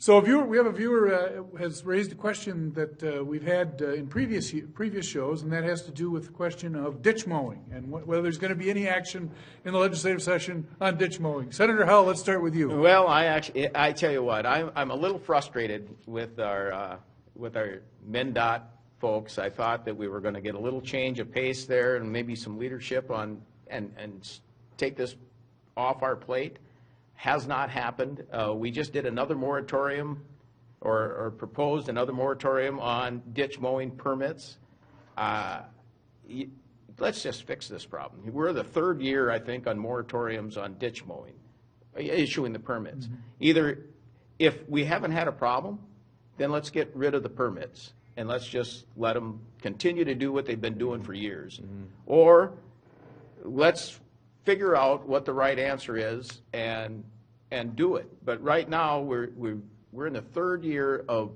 So we have a viewer has raised a question that we've had in previous shows, and that has to do with the question of ditch mowing and whether there's going to be any action in the legislative session on ditch mowing. Senator Howell, let's start with you. Well, I tell you what, I'm a little frustrated with our MnDOT folks. I thought that we were going to get a little change of pace there and maybe some leadership on and take this off our plate. Has not happened. We just did another moratorium or proposed another moratorium on ditch mowing permits. Let's just fix this problem. We're the third year, I think, on moratoriums on ditch mowing, issuing the permits. Mm-hmm. Either if we haven't had a problem, then let's get rid of the permits and let's just let them continue to do what they've been doing for years. Mm-hmm. Or let's figure out what the right answer is and do it. But right now we're in the third year of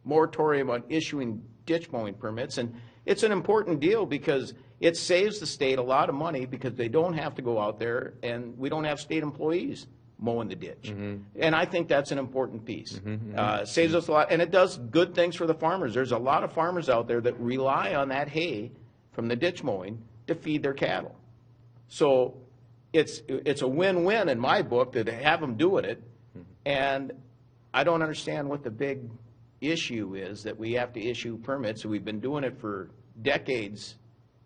moratorium on issuing ditch mowing permits, and it's an important deal because it saves the state a lot of money because they don't have to go out there and we don't have state employees mowing the ditch. Mm-hmm. And I think that's an important piece. Mm-hmm. Saves us a lot, and it does good things for the farmers. There's a lot of farmers out there that rely on that hay from the ditch mowing to feed their cattle. So it's a win-win in my book to have them doing it, and I don't understand what the big issue is that we have to issue permits. We've been doing it for decades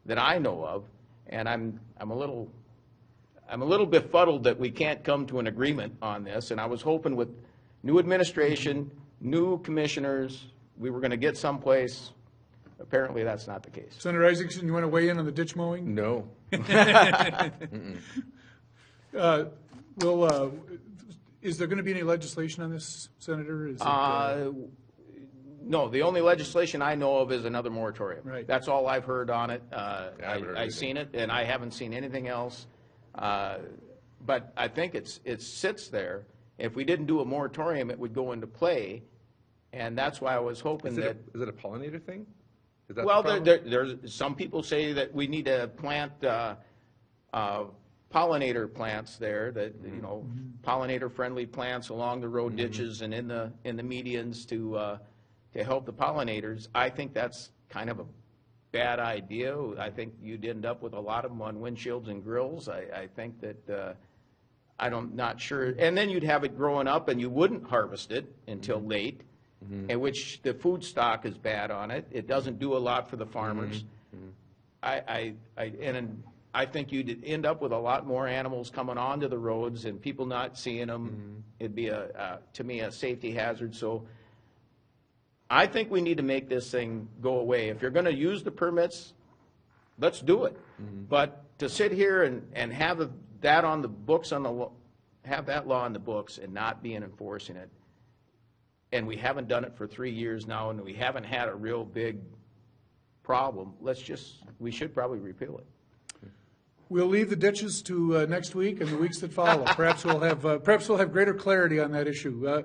that I know of, and I'm a little befuddled that we can't come to an agreement on this. And I was hoping with new administration, new commissioners, we were going to get someplace. Apparently, that's not the case. Senator Isaacson, you want to weigh in on the ditch mowing? No. Is there going to be any legislation on this, Senator? No, the only legislation I know of is another moratorium. Right. That's all I've heard on it. I've seen it, and I haven't seen anything else. But I think it sits there. If we didn't do a moratorium, it would go into play, and that's why I was hoping is it a pollinator thing? Is that well, there's some people say that we need to plant pollinator plants there, that pollinator-friendly plants along the road ditches and in the medians to help the pollinators. I think that's kind of a bad idea. I think you'd end up with a lot of them on windshields and grills. I think that I'm not sure. And then you'd have it growing up, and you wouldn't harvest it until late. Mm-hmm. In which the food stock is bad on it. It doesn't do a lot for the farmers. Mm-hmm. I think you'd end up with a lot more animals coming onto the roads and people not seeing them. Mm-hmm. It'd be to me a safety hazard. So I think we need to make this thing go away. If you're going to use the permits, let's do it. Mm-hmm. But to sit here and have that on the books have that law on the books and not being enforcing it. And we haven't done it for 3 years now, and we haven't had a real big problem. We should probably repeal it. We'll leave the ditches to next week and the weeks that follow. Perhaps we'll have greater clarity on that issue.